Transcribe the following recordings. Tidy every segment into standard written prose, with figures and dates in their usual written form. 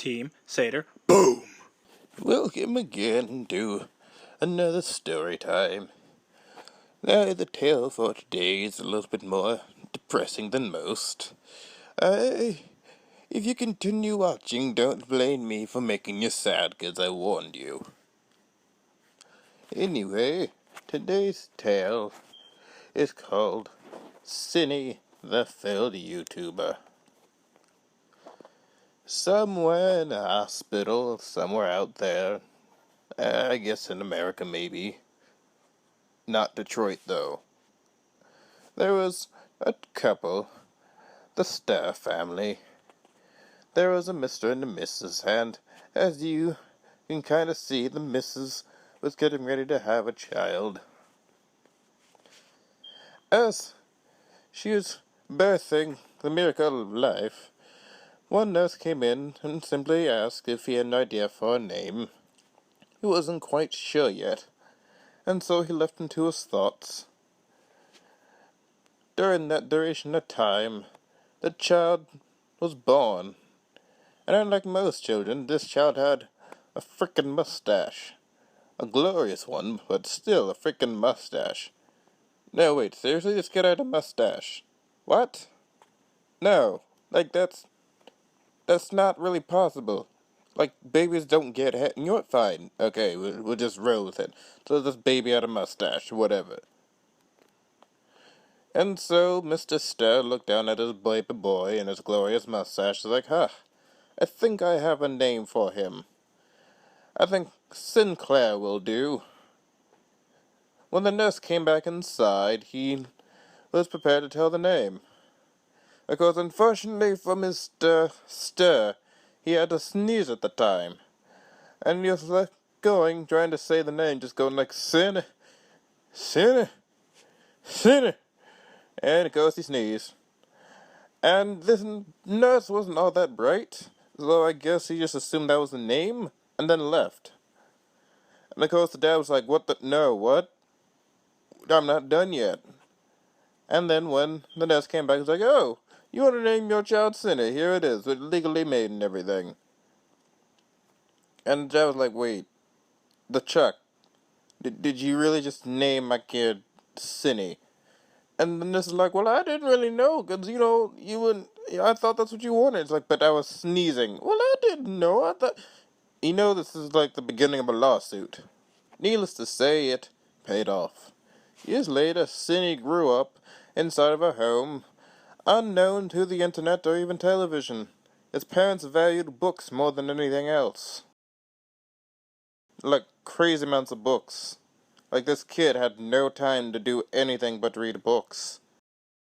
Team SatyrBoom. Welcome again to another story time. Now, the tale for today is a little bit more depressing than most. If you continue watching, don't blame me for making you sad, 'cause I warned you. Anyway, today's tale is called Sinni, the Failed YouTuber. Somewhere in a hospital, somewhere out there, I guess in America maybe, not Detroit though, there was a couple, the Starr family. There was a Mr. and a Mrs., and as you can kind of see, the Mrs. was getting ready to have a child. As she was birthing the miracle of life, one nurse came in and simply asked if he had an idea for a name. He wasn't quite sure yet, and so he left him to his thoughts. During that duration of time, the child was born. And unlike most children, this child had a frickin' mustache. A glorious one, but still a frickin' mustache. No, wait, seriously? This kid had a mustache. What? No. That's not really possible. Like, babies don't get hair. You know what? Fine. Okay, we'll just roll with it. So this baby had a mustache, whatever. And so Mr. Starr looked down at his baby boy and his glorious mustache and was like, I think I have a name for him. I think Sinclair will do. When the nurse came back inside, he was prepared to tell the name. Of course, unfortunately for Mr. Starr, he had to sneeze at the time. And he was trying to say the name, just going like, Sinni, Sinni, Sinni. And of course he sneezed. And this nurse wasn't all that bright, so I guess he just assumed that was the name, and then left. And of course the dad was like, no, what? I'm not done yet. And then when the nurse came back, he was like, oh, you want to name your child Sinni? Here it is, it's legally made and everything. And the dad was like, wait, the Chuck, did you really just name my kid Sinni? And the nurse is like, well, I didn't really know, because, you wouldn't, I thought that's what you wanted. It's like, but I was sneezing. Well, I didn't know, I thought, this is like the beginning of a lawsuit. Needless to say, it paid off. Years later, Sinni grew up inside of a home, unknown to the internet or even television. His parents valued books more than anything else. Like, crazy amounts of books. Like, this kid had no time to do anything but read books.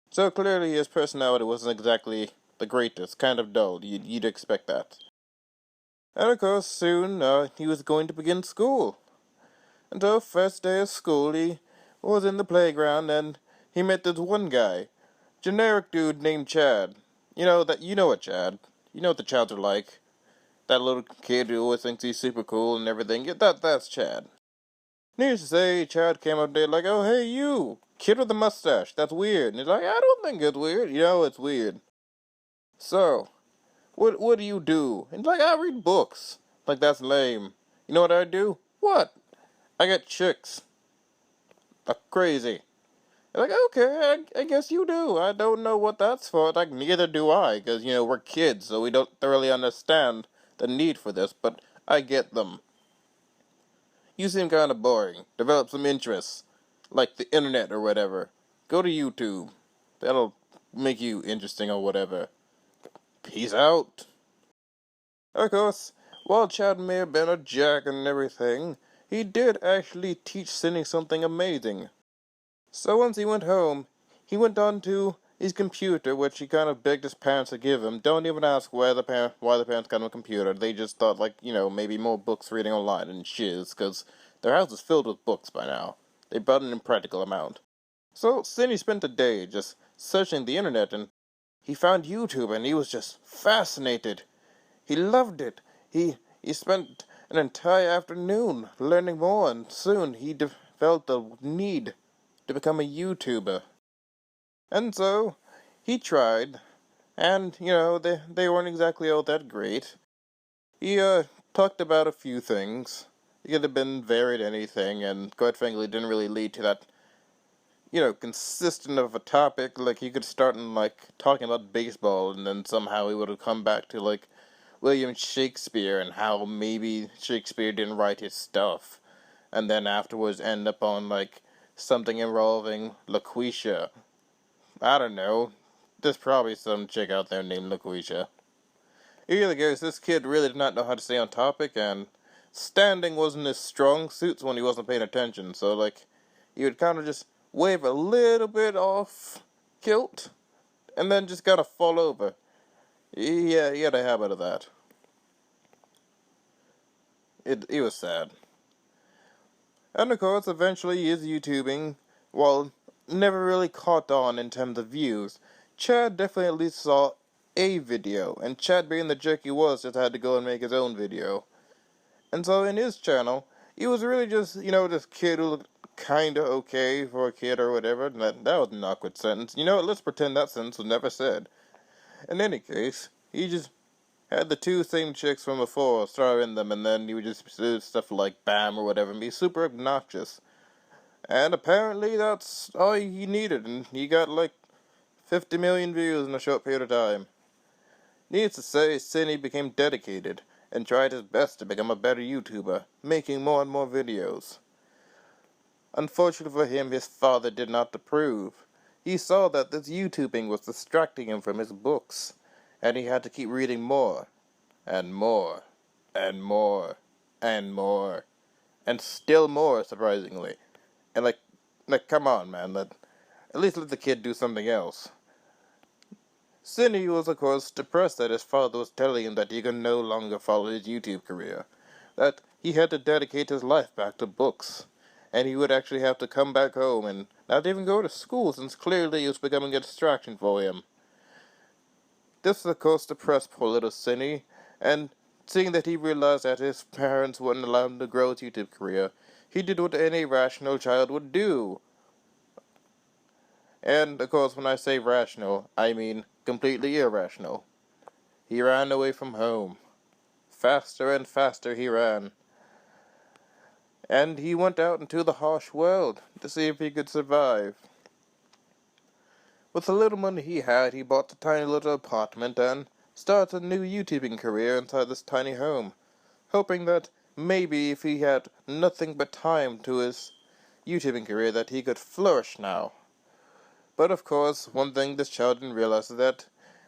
So clearly his personality wasn't exactly the greatest, kind of dull, you'd expect that. And of course, soon, he was going to begin school. And so, first day of school, he was in the playground, and he met this one guy. Generic dude named Chad. You know what Chad. You know what the Chads are like. That little kid who always thinks he's super cool and everything. Yeah, that's Chad. Needless to say, Chad came up there like, oh, hey, you, kid with a mustache, that's weird. And he's like, I don't think it's weird. It's weird. So, what do you do? And he's like, I read books. Like, that's lame. You know what I do? What? I get chicks. Crazy. Like, okay, I guess you do. I don't know what that's for. Like, neither do I, because, we're kids, so we don't thoroughly understand the need for this, but I get them. You seem kind of boring. Develop some interests, like the internet or whatever. Go to YouTube. That'll make you interesting or whatever. Peace out. Of course, while Chad may have been a jack and everything, he did actually teach Sinni something amazing. So once he went home, he went on to his computer, which he kind of begged his parents to give him. Don't even ask why the parents got him a computer. They just thought, maybe more books reading online and shiz, because their house is filled with books by now. They bought an impractical amount. So Sinni spent the day just searching the internet, and he found YouTube, and he was just fascinated. He loved it. He spent an entire afternoon learning more, and soon he felt the need to become a YouTuber. And so, he tried, and, they weren't exactly all that great. He, talked about a few things. It could have been varied anything, and quite frankly, didn't really lead to that, consistent of a topic. Like, he could start in, talking about baseball, and then somehow he would have come back to, William Shakespeare and how maybe Shakespeare didn't write his stuff. And then afterwards end up on, something involving Lucretia. I don't know. There's probably some chick out there named Lucretia. Either goes, this kid really did not know how to stay on topic, and standing wasn't his strong suits when he wasn't paying attention, so, he would kind of just wave a little bit off kilt, and then just kind of fall over. Yeah, he had a habit of that. It was sad. And of course, eventually his YouTubing, while never really caught on in terms of views, Chad definitely at least saw a video, and Chad, being the jerk he was, just had to go and make his own video. And so in his channel, he was really just, this kid who looked kinda okay for a kid or whatever. And that was an awkward sentence. Let's pretend that sentence was never said. In any case, he just had the two same chicks from before star in them, and then he would just do stuff like BAM or whatever and be super obnoxious. And apparently that's all he needed, and he got 50 million views in a short period of time. Needless to say, Sinni became dedicated and tried his best to become a better YouTuber, making more and more videos. Unfortunately for him, his father did not approve. He saw that this YouTubing was distracting him from his books, and he had to keep reading more, and more, and more, and more, and still more, surprisingly. And come on, man, at least let the kid do something else. Sinni was, of course, depressed that his father was telling him that he could no longer follow his YouTube career, that he had to dedicate his life back to books, and he would actually have to come back home and not even go to school, since clearly it was becoming a distraction for him. This, of course, depressed poor little Sinni, and seeing that he realized that his parents wouldn't allow him to grow his YouTube career, he did what any rational child would do. And, of course, when I say rational, I mean completely irrational. He ran away from home. Faster and faster he ran. And he went out into the harsh world to see if he could survive. With the little money he had, he bought a tiny little apartment and started a new YouTubing career inside this tiny home, hoping that maybe if he had nothing but time to his YouTubing career that he could flourish now. But of course, one thing this child didn't realize is that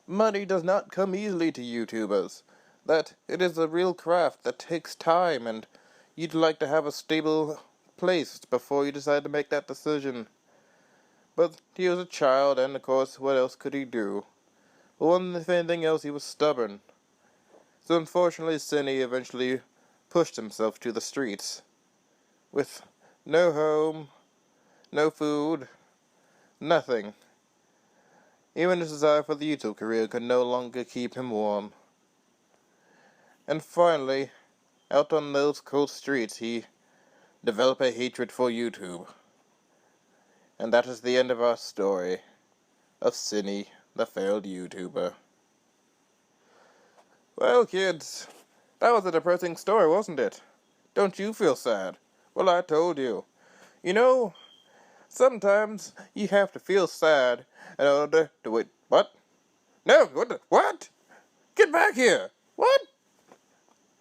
money does not come easily to YouTubers. That it is a real craft that takes time, and you'd like to have a stable place before you decide to make that decision. But he was a child, and of course, what else could he do? Well, if anything else, he was stubborn. So unfortunately, Sinni eventually pushed himself to the streets. With no home, no food, nothing. Even his desire for the YouTube career could no longer keep him warm. And finally, out on those cold streets, he developed a hatred for YouTube. And that is the end of our story of Sinni, the failed YouTuber. Well, kids, that was a depressing story, wasn't it? Don't you feel sad? Well, I told you. Sometimes you have to feel sad in order to wait. What? No, what? Get back here! What?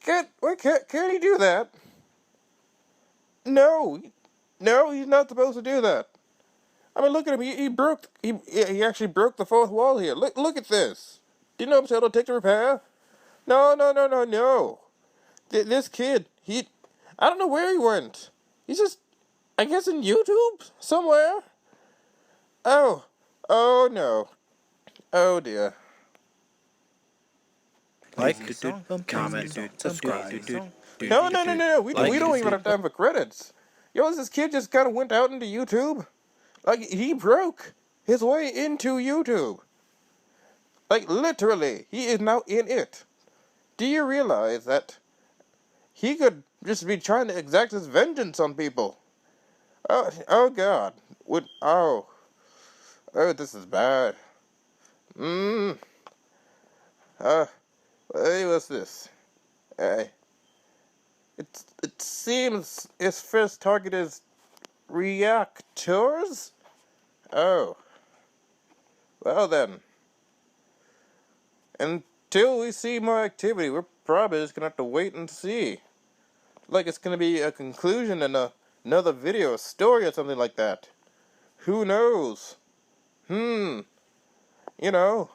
Can't he do that? No, he's not supposed to do that. I mean, look at him. He actually broke the fourth wall here. Look at this. Do you know how much it'll take to repair? No. This kid, I don't know where he went. He's just, I guess, in YouTube somewhere. Oh no. Oh dear. Like, comment, subscribe. No. We don't even have time for credits. This kid just kind of went out into YouTube. He broke his way into YouTube. Literally, he is now in it. Do you realize that he could just be trying to exact his vengeance on people? Oh God. Oh, this is bad. Hey, what's this? Uh, it seems his first target is reactors? Oh. Well then. Until we see more activity, we're probably just gonna have to wait and see. Like it's gonna be a conclusion in another video, a story or something like that. Who knows? You know,